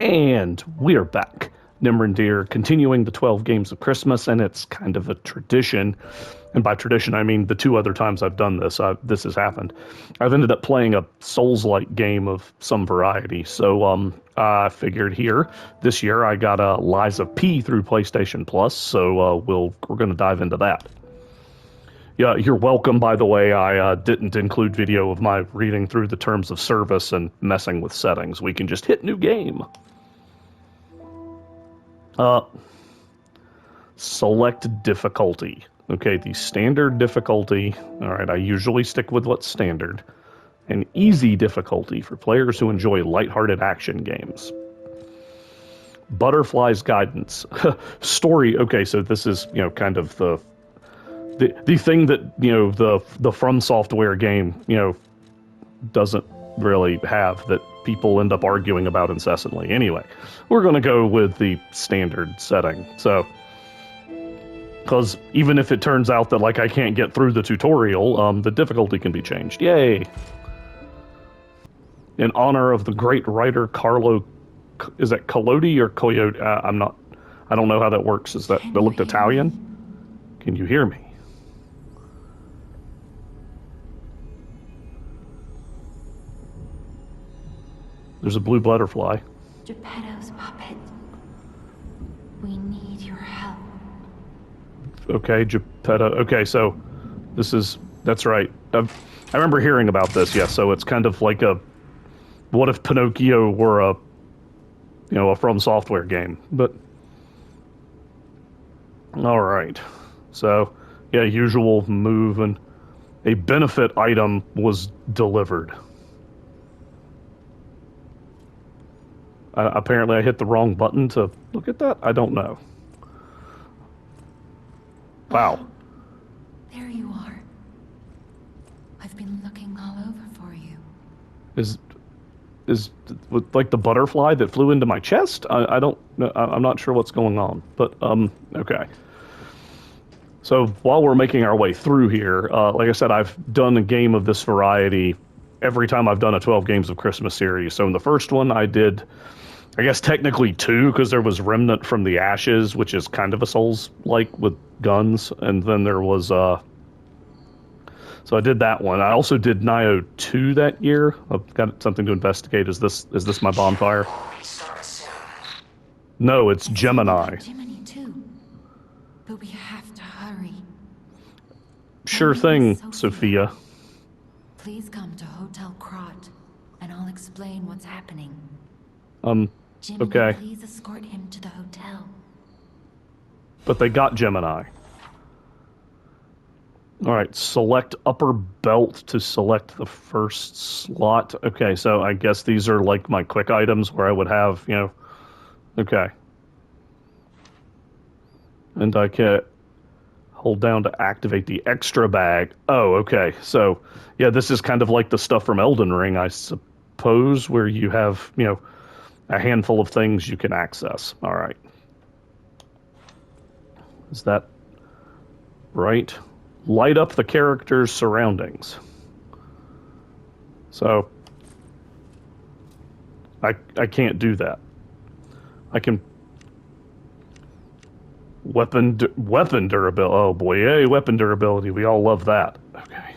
And we are back. Nimrandir continuing the 12 games of Christmas, and it's kind of a tradition. And by tradition, I mean the two other times I've done this, this has happened. I've ended up playing a Souls-like game of some variety. So I figured here, this year, I got Lies of P through PlayStation Plus, so we're going to dive into that. Yeah, you're welcome, by the way. I didn't include video of my reading through the terms of service and messing with settings. We can just hit new game. Select difficulty. Okay, the standard difficulty. Alright, I usually stick with what's standard. An easy difficulty for players who enjoy lighthearted action games. Butterfly's Guidance. Story. Okay, so this is, kind of the thing that, the From Software game, doesn't really have, that people end up arguing about incessantly. Anyway, we're going to go with the standard setting. So, because even if it turns out that, like, I can't get through the tutorial, the difficulty can be changed. Yay! In honor of the great writer Carlo, is that Collodi or Coyote? I don't know how that works. Is that looked Italian? Can you hear me? There's a blue butterfly. Geppetto's puppet. We need your help. Okay, Geppetto. Okay, so that's right. I remember hearing about this, yes, so it's kind of like what if Pinocchio were a From Software game, but... Alright, so, yeah, usual move, and a benefit item was delivered. Apparently I hit the wrong button to look at that? I don't know. Wow. There you are. I've been looking all over for you. Is like the butterfly that flew into my chest? I don't know. I'm not sure what's going on, but okay. So while we're making our way through here, like I said, I've done a game of this variety every time I've done a 12 Games of Christmas series. So in the first one I did, I guess technically 2, because there was Remnant from the Ashes, which is kind of a Souls-like with guns, and then there was, so I did that one. I also did Nioh 2 that year. I've got something to investigate. Is this my bonfire? No, it's Gemini. Gemini too. But we have to hurry. Sure thing, Sophia. Please come to Hotel Krot, and I'll explain what's happening. Gemini, okay. Please escort him to the hotel. But they got Gemini. Alright, select upper belt to select the first slot. Okay, so I guess these are like my quick items where I would have, okay. And I can hold down to activate the extra bag. Oh, okay. So, yeah, this is kind of like the stuff from Elden Ring, I suppose, where you have, a handful of things you can access. Alright. Is that right? Light up the character's surroundings. So, I can't do that. I can... Weapon durability. Oh boy, yay, weapon durability. We all love that. Okay.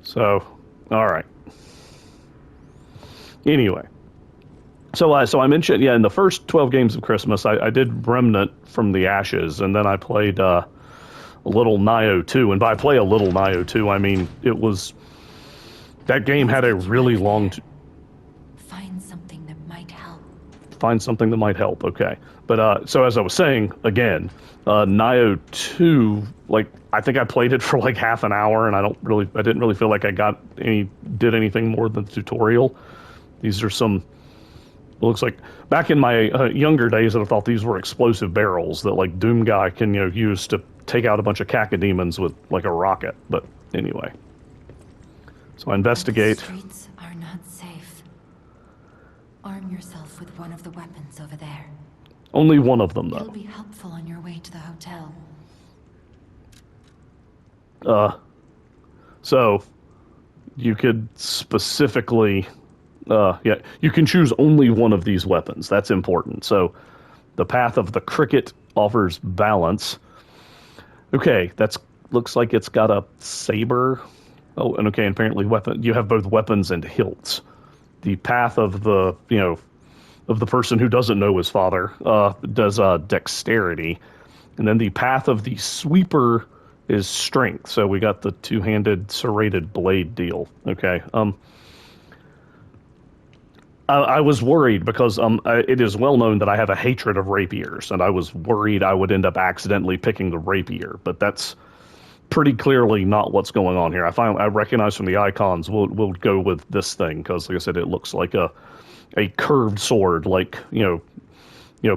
So, alright. Anyway. So I mentioned, yeah, in the first 12 Games of Christmas, I did Remnant from the Ashes, and then I played a little Nioh 2. And by play a little Nioh 2, I mean, it was... That game had a really long... Find something that might help. Find something that might help, okay. But, so as I was saying, again, Nioh 2, like, I think I played it for like half an hour, and I didn't really feel like I did anything more than the tutorial. These are some... It looks like back in my younger days, I thought these were explosive barrels that like Doom Guy can use to take out a bunch of cacodemons with like a rocket. But anyway, so I investigate. The streets are not safe. Arm yourself with one of the weapons over there. Only one of them, though. It'll be helpful on your way to the hotel. So you could specifically Yeah, you can choose only one of these weapons. That's important. So the path of the cricket offers balance. Okay, that's looks like it's got a saber. Oh, and okay, and apparently you have both weapons and hilts. The path of the of the person who doesn't know his father does dexterity, and then the path of the sweeper is strength. So we got the two-handed serrated blade deal. Okay. I was worried because it is well known that I have a hatred of rapiers, and I was worried I would end up accidentally picking the rapier, but that's pretty clearly not what's going on here. I recognize from the icons we'll go with this thing because, like I said, it looks like a curved sword, like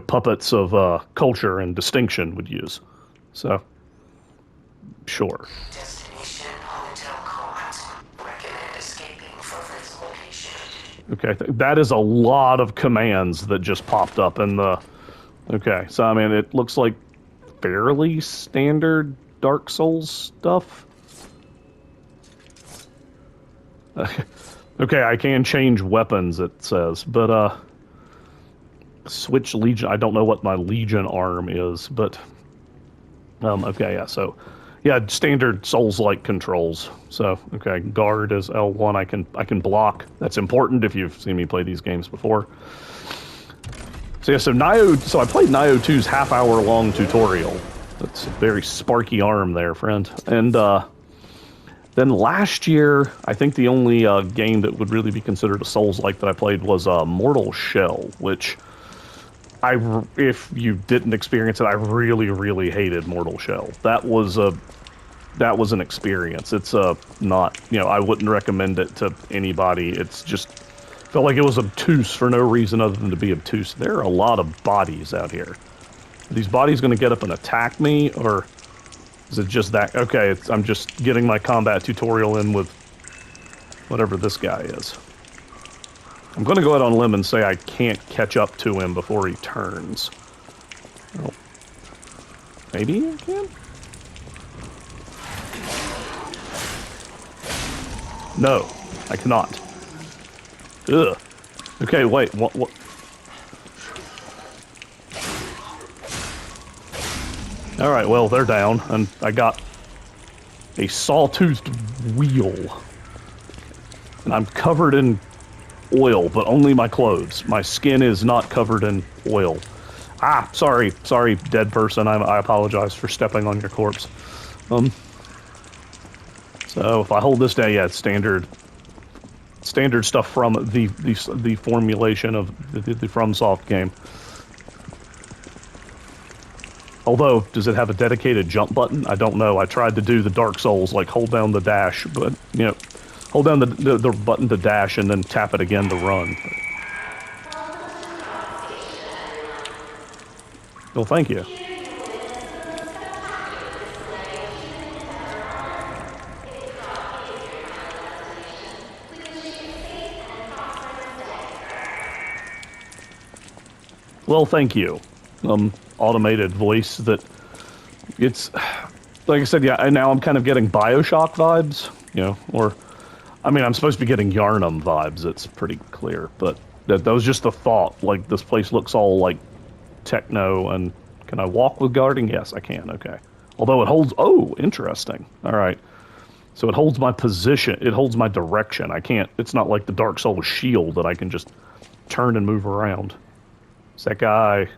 puppets of culture and distinction would use. So, sure. Destination Hotel Quad. Recommend escaping from this location. Okay, that is a lot of commands that just popped up in the... Okay, so I mean, it looks like fairly standard Dark Souls stuff. Okay, I can change weapons, it says, but, switch Legion... I don't know what my Legion arm is, but... okay, yeah, so... Yeah, standard Souls-like controls. So, okay, guard is L1. I can block. That's important if you've seen me play these games before. So yeah, so I played Nioh 2's half-hour-long tutorial. That's a very sparky arm there, friend. And then last year, I think the only game that would really be considered a Souls-like that I played was Mortal Shell, which if you didn't experience it, I really, really hated Mortal Shell. That was an experience. It's not, I wouldn't recommend it to anybody. It's just felt like it was obtuse for no reason other than to be obtuse. There are a lot of bodies out here. Are these bodies going to get up and attack me, or is it just that? Okay, I'm just getting my combat tutorial in with whatever this guy is. I'm going to go out on a limb and say I can't catch up to him before he turns. Oh. Maybe I can? No, I cannot. Ugh. Okay, wait, what? Alright, well, they're down, and I got a sawtoothed wheel. And I'm covered in oil, but only my clothes. My skin is not covered in oil. Ah, sorry, dead person. I apologize for stepping on your corpse. So if I hold this down, yeah, it's standard stuff from the formulation of the FromSoft game. Although, does it have a dedicated jump button? I don't know. I tried to do the Dark Souls, like hold down the dash, but hold down the button to dash and then tap it again to run. Well, thank you. Well, thank you. Automated voice that it's like I said, yeah, and now I'm kind of getting BioShock vibes, or I mean, I'm supposed to be getting Yarnum vibes, it's pretty clear, but that was just the thought. Like, this place looks all like techno, and can I walk with guarding? Yes, I can, okay. Although it holds, oh, interesting. All right. So it holds my position, it holds my direction. I can't, it's not like the Dark Souls shield that I can just turn and move around. Is that guy,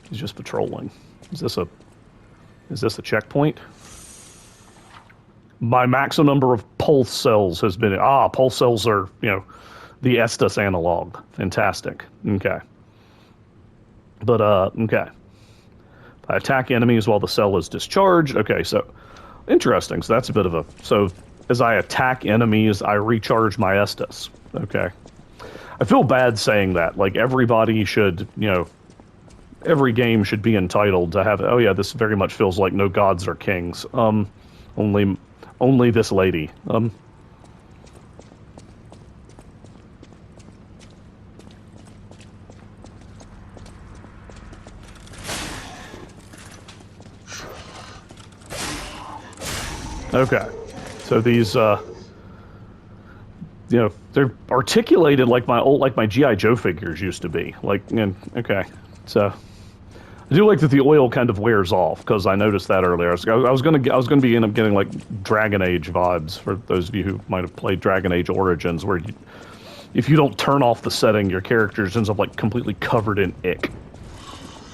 he's just patrolling. Is this a checkpoint? My maximum number of pulse cells has been... pulse cells are, the Estus analog. Fantastic. Okay. But, okay. I attack enemies while the cell is discharged. Okay, so... Interesting. So that's a bit of a... So, as I attack enemies, I recharge my Estus. Okay. I feel bad saying that. Like, everybody should, every game should be entitled to have, oh yeah, this very much feels like no gods or kings. Only this lady. Okay. So these, you know, they're articulated like my GI Joe figures used to be. Like, okay, so I do like that the oil kind of wears off because I noticed that earlier. I was gonna end up getting like Dragon Age vibes for those of you who might have played Dragon Age Origins, where if you don't turn off the setting, your character just ends up like completely covered in ick.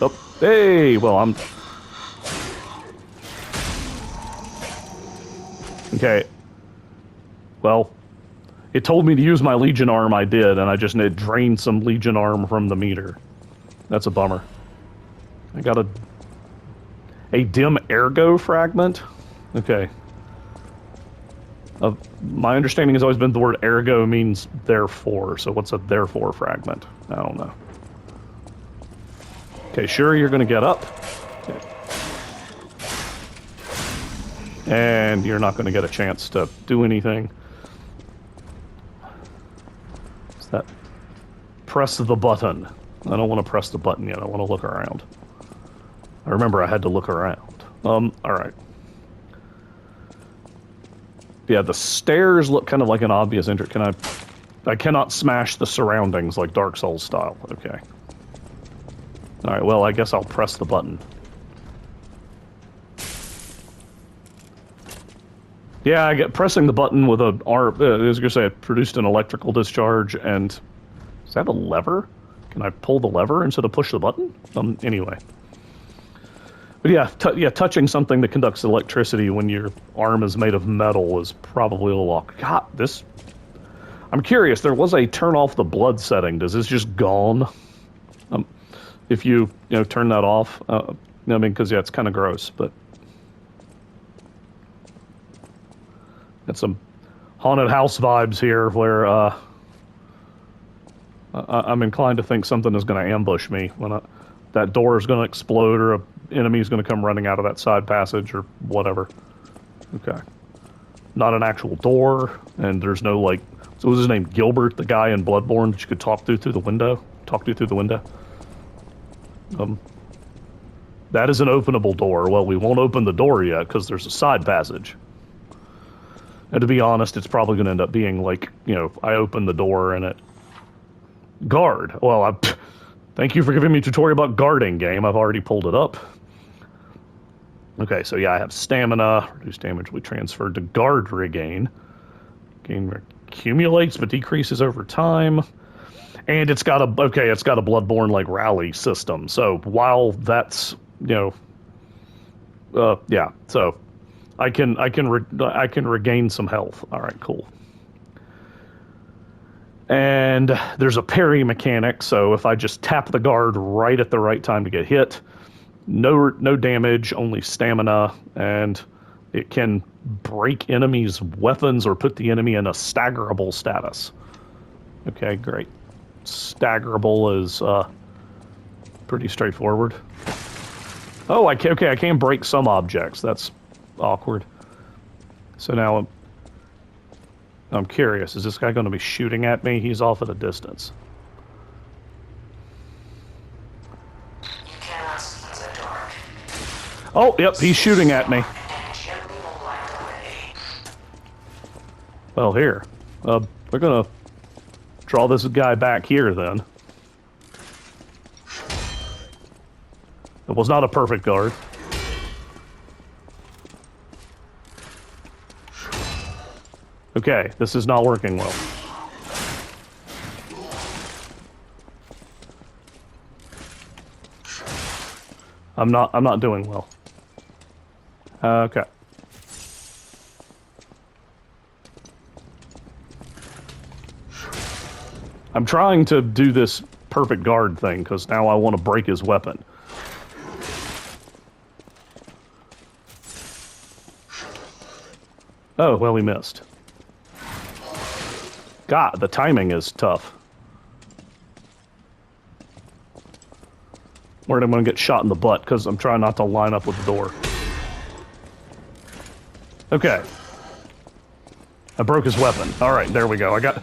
Oh, hey, well I'm okay. Well, it told me to use my Legion arm. I did, and I just drained some Legion arm from the meter. That's a bummer. I got a dim ergo fragment. Okay. My understanding has always been the word ergo means therefore. So what's a therefore fragment? I don't know. Okay, sure, you're going to get up. Okay. And you're not going to get a chance to do anything. Is that... Press the button. I don't want to press the button yet. I want to look around. I remember I had to look around. Alright. Yeah, the stairs look kind of like an obvious entry. I cannot smash the surroundings like Dark Souls style. Okay. Alright, well, I guess I'll press the button. Yeah, pressing the button with a arm, I was gonna say, it produced an electrical discharge, and... Is that a lever? Can I pull the lever instead of push the button? Anyway. But yeah, touching something that conducts electricity when your arm is made of metal is probably a little... God, this... I'm curious, there was a turn off the blood setting. Does this just gone? If you turn that off? I mean, because, yeah, it's kind of gross, but... Got some haunted house vibes here where, I'm inclined to think something is going to ambush me when that door is going to explode or an enemy is going to come running out of that side passage or whatever. Okay. Not an actual door, and there's no, like... So what was his name? Gilbert, the guy in Bloodborne that you could talk through the window? That is an openable door. Well, we won't open the door yet because there's a side passage. And to be honest, it's probably going to end up being like, I open the door and it... Guard. Well, thank you for giving me a tutorial about guarding, game. I've already pulled it up. Okay, so yeah, I have stamina. Reduced damage will be transferred to guard regain. Gain accumulates but decreases over time. And it's got a Bloodborne like rally system. So while that's, yeah, so I can regain some health. All right, cool. And there's a parry mechanic, so if I just tap the guard right at the right time to get hit, no damage, only stamina, and it can break enemies' weapons or put the enemy in a staggerable status. Okay, great. Staggerable is pretty straightforward. Oh, I can break some objects. That's awkward. So now I'm curious, is this guy going to be shooting at me? He's off at a distance. You cannot see in the dark. Oh, yep, he's shooting at me. Gently light the way. Well, here. We're going to draw this guy back here, then. It was not a perfect guard. Okay, this is not working well. I'm not doing well. Okay. I'm trying to do this perfect guard thing, because now I want to break his weapon. Oh, well, he missed. God, the timing is tough. Worried I'm going to get shot in the butt, because I'm trying not to line up with the door. Okay. I broke his weapon. Alright, there we go. I got...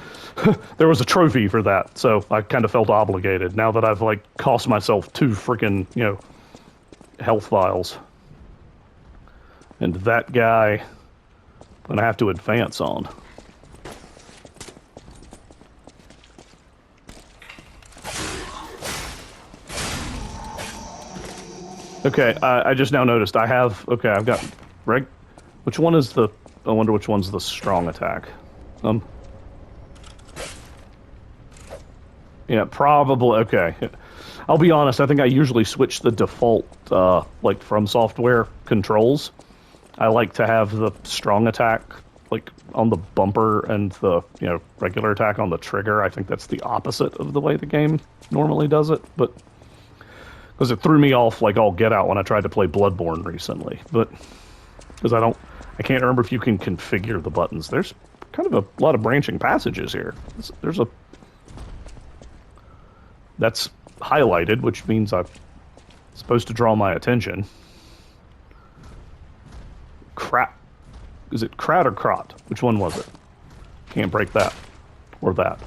There was a trophy for that, so I kind of felt obligated, now that I've, like, cost myself 2 freaking, health vials. And that guy... I'm going to have to advance on. Okay, I just now noticed I have... Okay, I've got... Which one is the... I wonder which one's the strong attack. Yeah, probably... Okay. I'll be honest, I think I usually switch the default, like, from software controls. I like to have the strong attack, like, on the bumper and the, regular attack on the trigger. I think that's the opposite of the way the game normally does it, but... Because it threw me off like all get out when I tried to play Bloodborne recently. But because I can't remember if you can configure the buttons. There's kind of a lot of branching passages here. That's highlighted, which means I'm supposed to draw my attention. Crap. Is it Krat or Krot? Which one was it? Can't break that. Or that.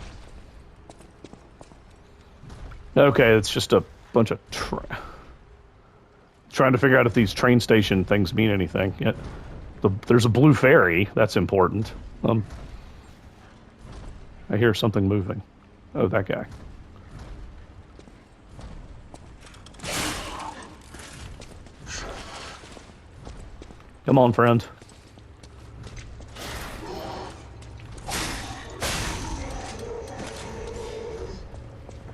Okay, it's just a bunch of trying to figure out if these train station things mean anything. There's a blue fairy. That's important. I hear something moving. Oh, that guy. Come on, friend.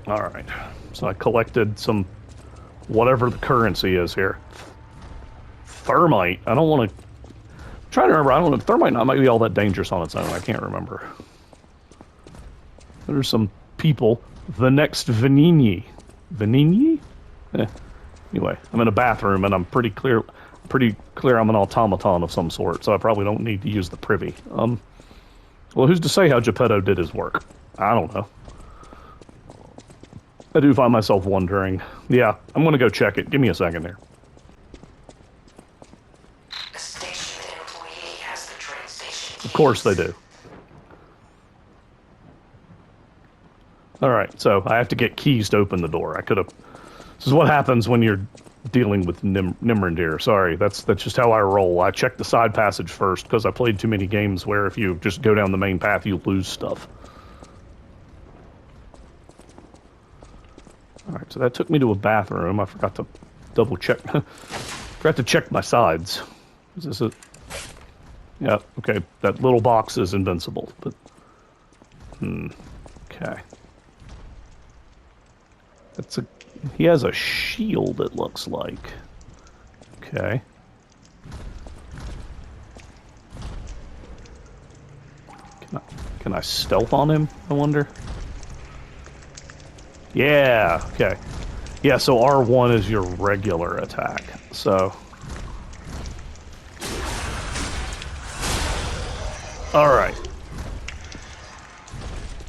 All right. So I collected some, whatever the currency is here. Thermite. I don't want to... I'm trying to remember. I don't know. Thermite not might be all that dangerous on its own. I can't remember. There's some people. The next Venigni. Venigni? Anyway, I'm in a bathroom and I'm pretty clear I'm an automaton of some sort, so I probably don't need to use the privy. Well, who's to say how Geppetto did his work? I don't know. I do find myself wondering. Yeah, I'm gonna go check it. Give me a second here. The station employee has the train station keys. Of course they do. Alright, so I have to get keys to open the door. I could have... This is what happens when you're dealing with Nimrandir. Sorry, that's just how I roll. I check the side passage first, because I played too many games where if you just go down the main path, you lose stuff. Alright, so that took me to a bathroom. I forgot to double check. Forgot to check my sides. Is this it? Yeah, okay. That little box is invincible, but... Okay. That's a... He has a shield, it looks like. Okay. Can I stealth on him, I wonder? Yeah, okay. Yeah, so R1 is your regular attack, so... Alright.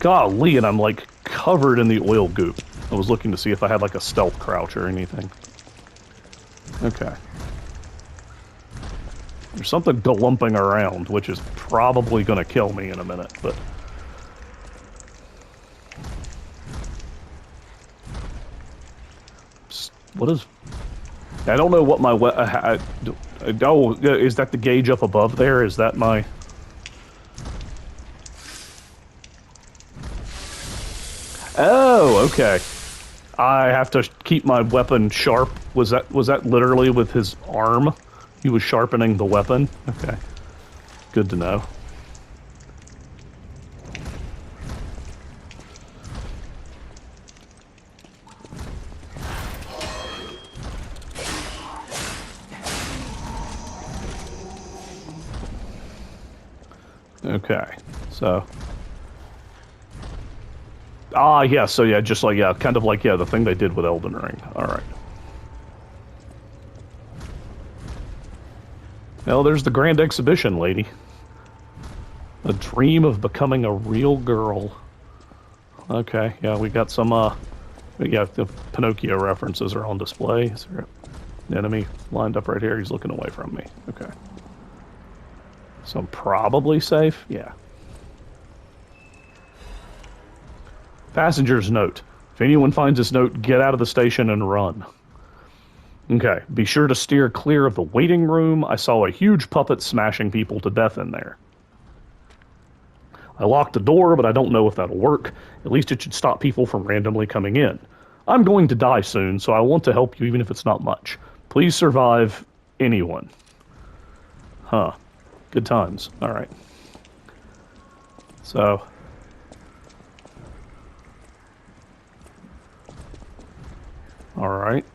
Golly, and I'm like covered in the oil goop. I was looking to see if I had like a stealth crouch or anything. Okay. There's something glumping around, which is probably going to kill me in a minute, but... What is... I don't know what my... Oh, is that the gauge up above there? Is that my... Oh, okay. I have to keep my weapon sharp. Was that literally with his arm? He was sharpening the weapon? Okay. Good to know. Okay, so... Ah, yeah, so yeah, just like, yeah, kind of like, yeah, the thing they did with Elden Ring. Alright. Well, there's the Grand Exhibition, lady. A dream of becoming a real girl. Okay, yeah, we got some, yeah, the Pinocchio references are on display. Is there an enemy lined up right here? He's looking away from me. Okay. So I'm probably safe? Yeah. Passenger's note. If anyone finds this note, get out of the station and run. Okay, be sure to steer clear of the waiting room. I saw a huge puppet smashing people to death in there. I locked the door, but I don't know if that'll work. At least it should stop people from randomly coming in. I'm going to die soon, so I want to help you even if it's not much. Please survive, anyone. Huh. Good times. Alright. So... Alright.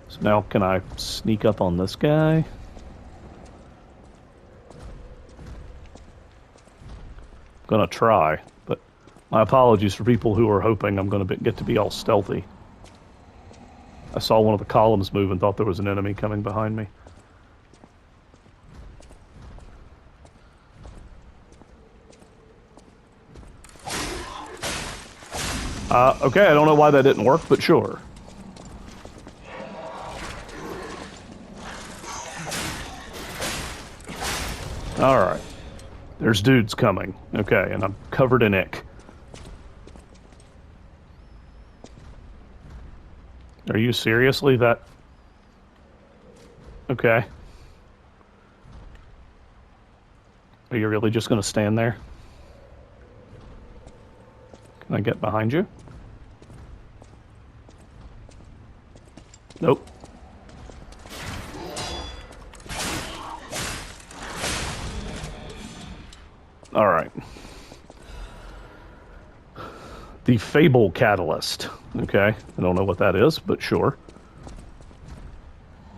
So now can I sneak up on this guy? Gonna try, but my apologies for people who are hoping I'm gonna get to be all stealthy. I saw one of the columns move and thought there was an enemy coming behind me. Okay, I don't know why that didn't work, but sure. Alright. There's dudes coming. Okay, and I'm covered in ick. Are you seriously that... Okay. Are you really just gonna stand there? Can I get behind you? Nope. Alright. The Fable Catalyst. Okay. I don't know what that is, but sure.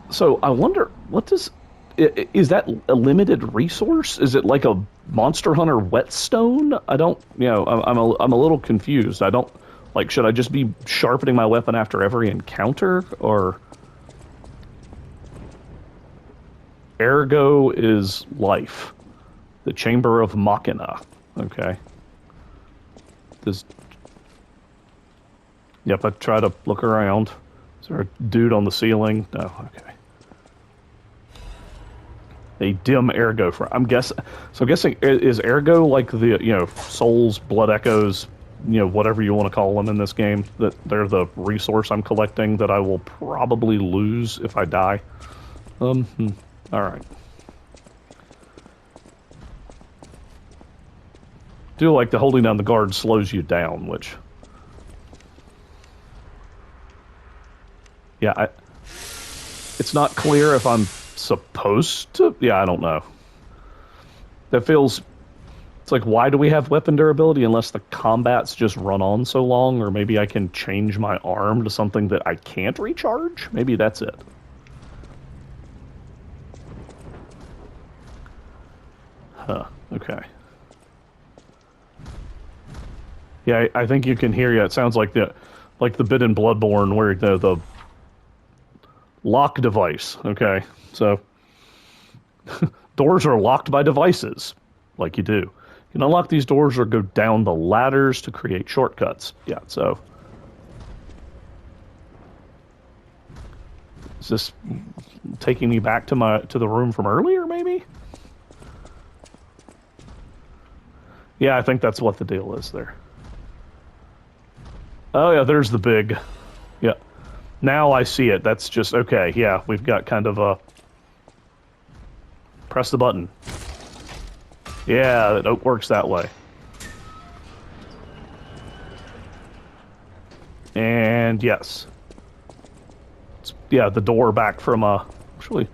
So, I wonder, what does... Is that a limited resource? Is it like a Monster Hunter whetstone? I don't... You know, I'm a little confused. I don't... Like, should I just be sharpening my weapon after every encounter? Or... Ergo is life. The Chamber of Machina. Okay. This... Yep, I try to look around. Is there a dude on the ceiling? No, okay. A dim ergo for... I'm guessing... So I'm guessing, is ergo like the, you know, souls, blood echoes, you know, whatever you want to call them in this game, that they're the resource I'm collecting that I will probably lose if I die? Alright. Do like the holding down the guard slows you down, which... Yeah, it's not clear if I'm supposed to... Yeah, I don't know. That feels... It's like, why do we have weapon durability unless the combats just run on so long? Or maybe I can change my arm to something that I can't recharge? Maybe that's it. Huh, okay. Yeah, I think you can hear... Yeah, it sounds like the bit in Bloodborne where the lock device, okay? So, doors are locked by devices, like you do. You can unlock these doors or go down the ladders to create shortcuts. Yeah, so... Is this taking me back to the room from earlier, maybe? Yeah, I think that's what the deal is there. Oh yeah, there's the big... Yeah. Now I see it. That's just... Okay, yeah, we've got kind of a... Press the button. Yeah, it works that way. And yes. Yeah, the door back from actually,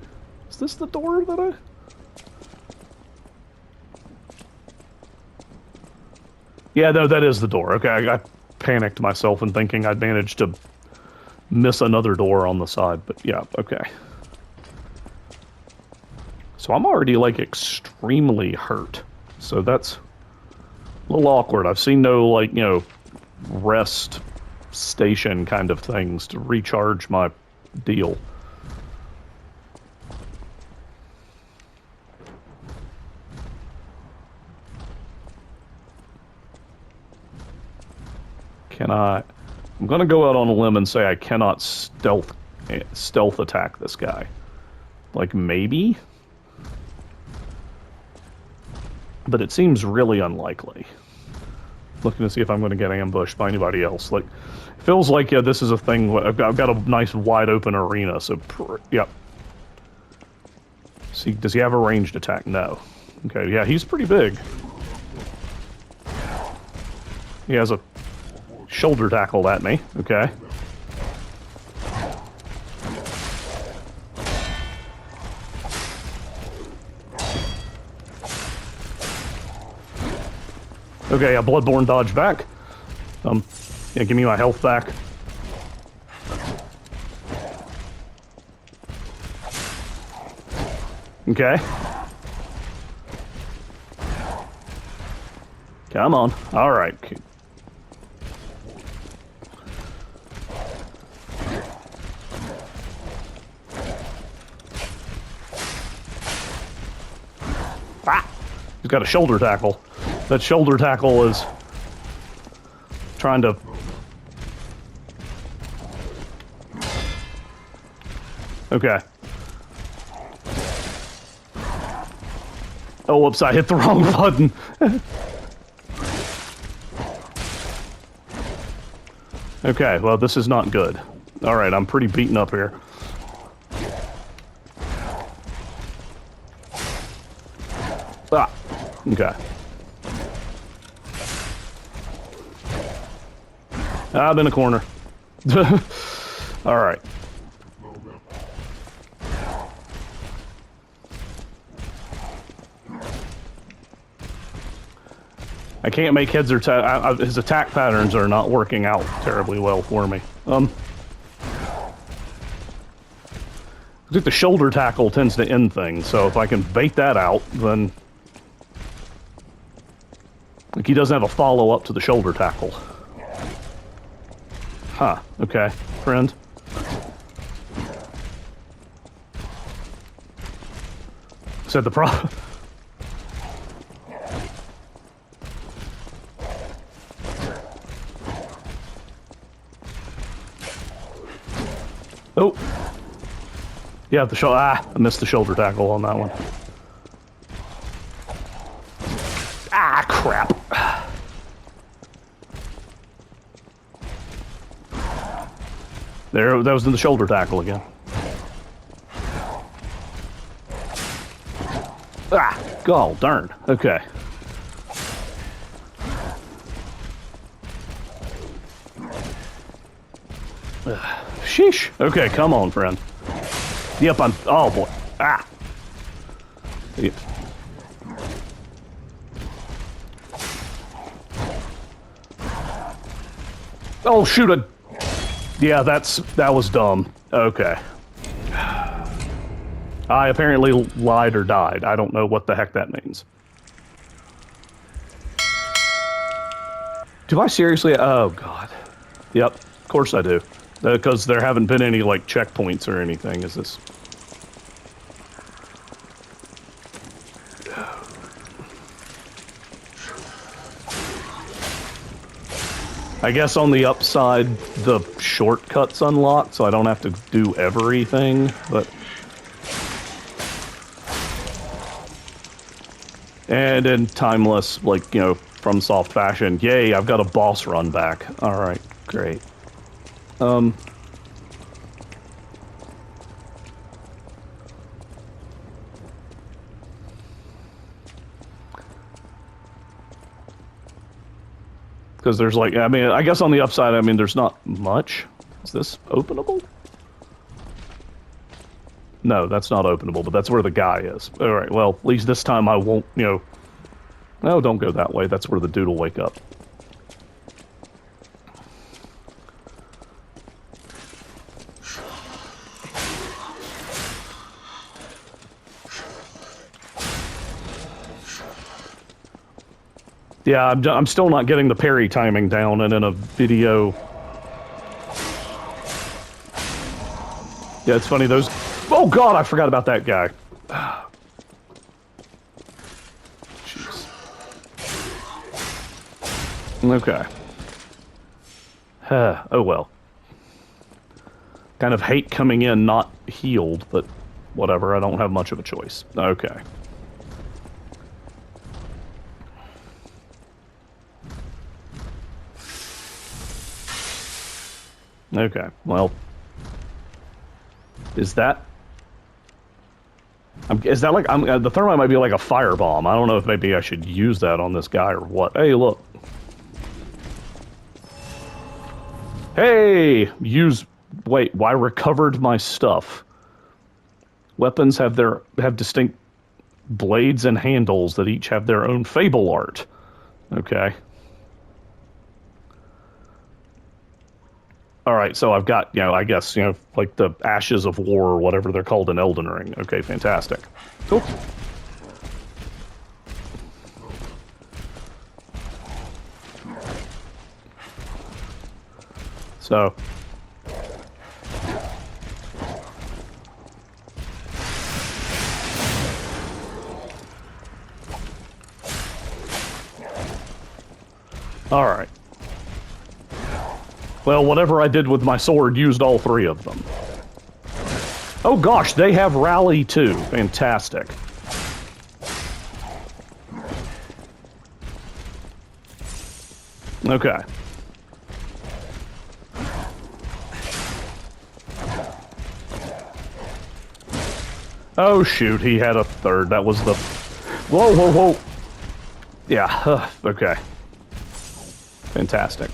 is this the door that I... Yeah, no, that is the door. Okay, I panicked myself in thinking I'd managed to miss another door on the side, but yeah, okay. So I'm already, like, extremely hurt. So that's a little awkward. I've seen no, like, you know, rest station kind of things to recharge my deal. Can I... I'm gonna go out on a limb and say I cannot stealth attack this guy. Like, maybe? But it seems really unlikely. Looking to see if I'm going to get ambushed by anybody else. Like, it feels like, yeah, this is a thing. I've got a nice wide open arena, so, yep. See, does he have a ranged attack? No. Okay, yeah, he's pretty big. He has a shoulder tackled at me. Okay. Okay, I bloodborne dodge back. Yeah, give me my health back. Okay. Come on. All right. Ah! He's got a shoulder tackle. That shoulder tackle is trying to... Okay. Oh, whoops, I hit the wrong button. Okay, well, this is not good. Alright, I'm pretty beaten up here. Ah, okay. I'm in a corner. Alright. I can't make heads or his attack patterns are not working out terribly well for me. I think the shoulder tackle tends to end things, so if I can bait that out, then... Like, he doesn't have a follow-up to the shoulder tackle. Huh, okay, friend. Said the problem... Oh! Yeah, I missed the shoulder tackle on that one. Ah, crap. There, that was in the shoulder tackle again. Ah, god darn. Okay. Sheesh. Okay, come on, friend. Yep, I'm... Oh, boy. Ah. Yep. Oh, shoot. Yeah, that was dumb. Okay. I apparently lied or died. I don't know what the heck that means. Do I seriously? Oh, God. Yep, of course I do. Because there haven't been any, like, checkpoints or anything, is this? I guess on the upside, the shortcut's unlocked, so I don't have to do everything, but... And in timeless, like, you know, from soft fashion, yay, I've got a boss run back. Alright, great. Because there's like, I mean, I guess on the upside, I mean, there's not much. Is this openable? No, that's not openable, but that's where the guy is. Alright, well, at least this time I won't, you know... No, don't go that way. That's where the dude will wake up. Yeah, I'm still not getting the parry timing down, and in a video... Yeah, it's funny, those... Oh god, I forgot about that guy. Jeez. Okay. Oh well. Kind of hate coming in not healed, but whatever, I don't have much of a choice. Okay. Okay, well... Is that... is that like... the thermite might be like a firebomb. I don't know if maybe I should use that on this guy or what. Hey, look. Hey! Use... Wait, why recovered my stuff? Weapons have distinct blades and handles that each have their own fable art. Okay. All right, so I've got, I guess, like the ashes of war or whatever they're called in Elden Ring. Okay, fantastic. Cool. So. All right. Well, whatever I did with my sword used all three of them. Oh gosh, they have rally too. Fantastic. Okay. Oh shoot, he had a third. That was the... Whoa, whoa, whoa. Yeah, okay. Fantastic.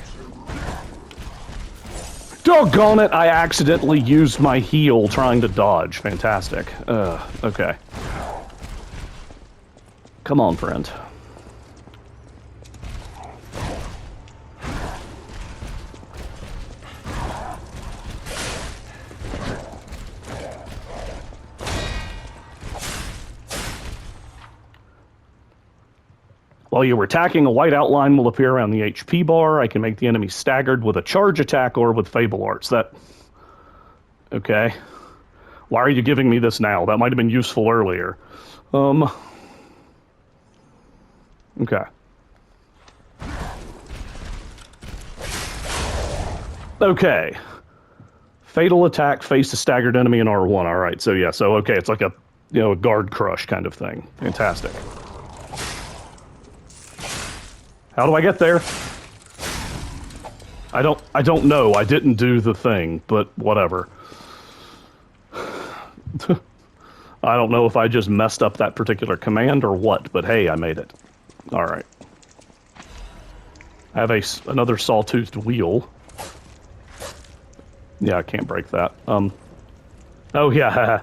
Doggone it, I accidentally used my heal trying to dodge. Fantastic. Okay. Come on, friend. While you are attacking, a white outline will appear around the HP bar. I can make the enemy staggered with a charge attack or with Fable Arts. That... Okay. Why are you giving me this now? That might have been useful earlier. Okay. Okay. Fatal attack, face a staggered enemy in R1. Alright, so yeah, so okay, it's like a, a guard crush kind of thing. Fantastic. How do I get there? I don't know. I didn't do the thing, but whatever. I don't know if I just messed up that particular command or what, but hey, I made it. Alright. I have another sawtoothed wheel. Yeah, I can't break that. Oh, yeah.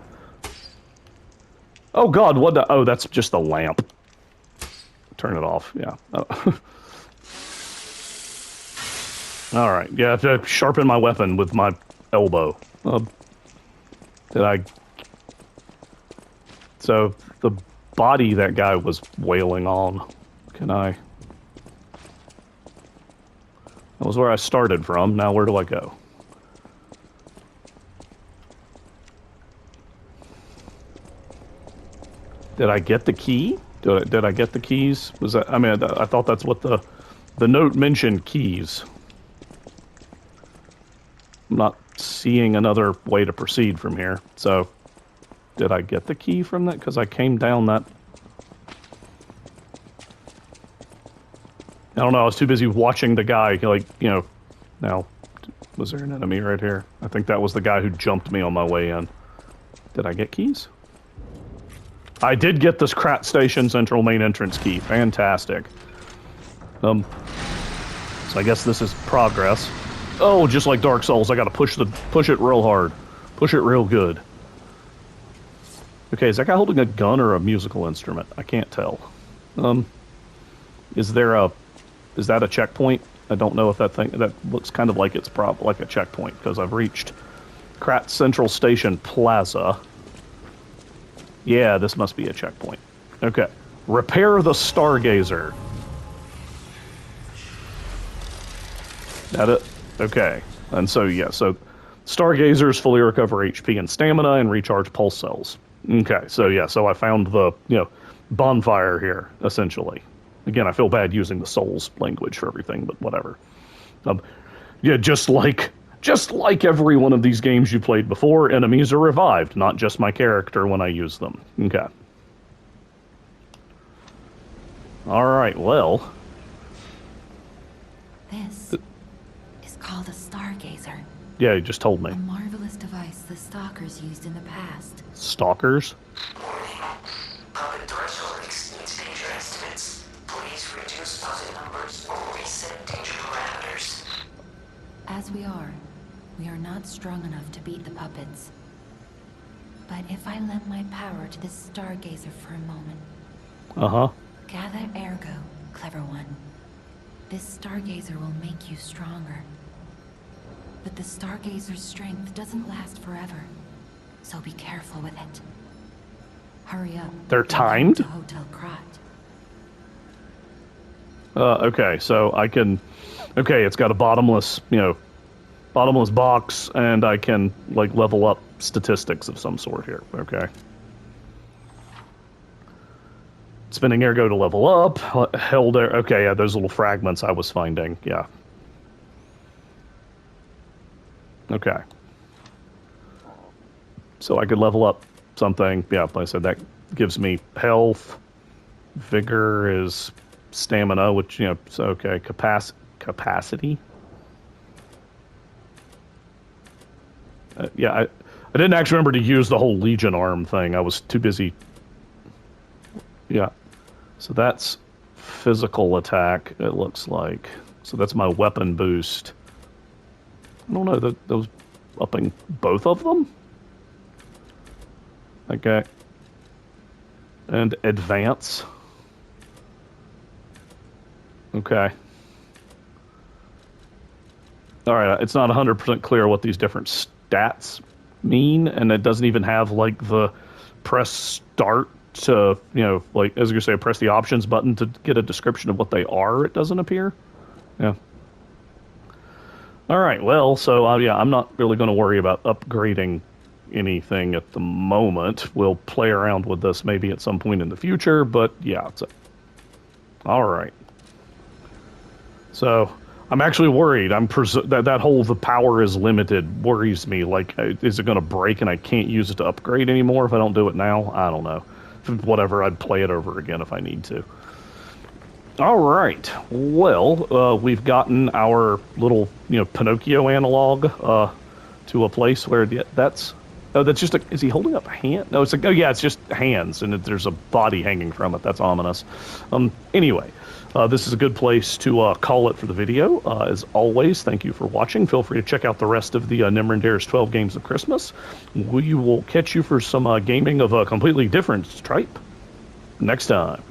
Oh, God, what the... Oh, that's just the lamp. Turn it off, yeah. Oh. Alright, yeah, I have to sharpen my weapon with my elbow. Did I... So, the body that guy was wailing on. Can I... That was where I started from. Now where do I go? Did I get the key? Did I get the keys? Was that... I mean, I thought that's what the note mentioned, keys. I'm not seeing another way to proceed from here. So, did I get the key from that? Because I came down that... I don't know, I was too busy watching the guy, like, Now, was there an enemy right here? I think that was the guy who jumped me on my way in. Did I get keys? I did get this Krat Station Central Main Entrance key. Fantastic. So I guess this is progress. Oh, just like Dark Souls, I gotta push it real hard. Push it real good. Okay, is that guy holding a gun or a musical instrument? I can't tell. Is that a checkpoint? I don't know if that looks kind of like it's like a checkpoint, because I've reached Krat Central Station Plaza. Yeah, this must be a checkpoint. Okay. Repair the Stargazer. That it? Okay. And so, yeah, so Stargazers fully recover HP and stamina and recharge pulse cells. Okay, so yeah, so I found the, bonfire here, essentially. Again, I feel bad using the Souls language for everything, but whatever. Yeah, just like every one of these games you played before, enemies are revived, not just my character when I use them. Okay. Alright, well... This is called a Stargazer. Yeah, you just told me. A marvelous device the Stalkers used in the past. Stalkers? Puppet threshold exceeds danger estimates. Please reduce puppet numbers or reset danger parameters. As we are not strong enough to beat the puppets. But if I lend my power to this Stargazer for a moment... Uh-huh. Gather ergo, clever one. This stargazer will make you stronger. But the stargazer's strength doesn't last forever. So be careful with it. Hurry up. They're timed? To Hotel Krat. Okay, so I can... Okay, it's got a bottomless, bottomless box, and I can, like, level up statistics of some sort here. Okay. Spinning ergo to level up. Held air... Okay, yeah, those little fragments I was finding. Yeah. Okay. So I could level up something. Yeah, like I said, that gives me health. Vigor is stamina, which, so okay. Capacity? Yeah, I didn't actually remember to use the whole Legion arm thing. I was too busy. Yeah. So that's physical attack, it looks like. So that's my weapon boost. I don't know, those upping both of them? Okay. And advance. Okay. Alright, it's not 100% clear what these different stats mean, and it doesn't even have, like, the press start to, like, as you say, press the options button to get a description of what they are. It doesn't appear. Yeah. Alright, well, so, yeah, I'm not really going to worry about upgrading anything at the moment. We'll play around with this maybe at some point in the future, but, yeah, it's alright. So, I'm actually worried. That whole the power is limited worries me. Like, is it going to break and I can't use it to upgrade anymore if I don't do it now? I don't know. Whatever, I'd play it over again if I need to. All right. Well, we've gotten our little, Pinocchio analog to a place where that's... Oh, that's just a... Is he holding up a hand? No, it's like... Oh, yeah, it's just hands, and there's a body hanging from it. That's ominous. Anyway... this is a good place to call it for the video. As always, thank you for watching. Feel free to check out the rest of the Nimrandir's 12 Games of Christmas. We will catch you for some gaming of a completely different stripe next time.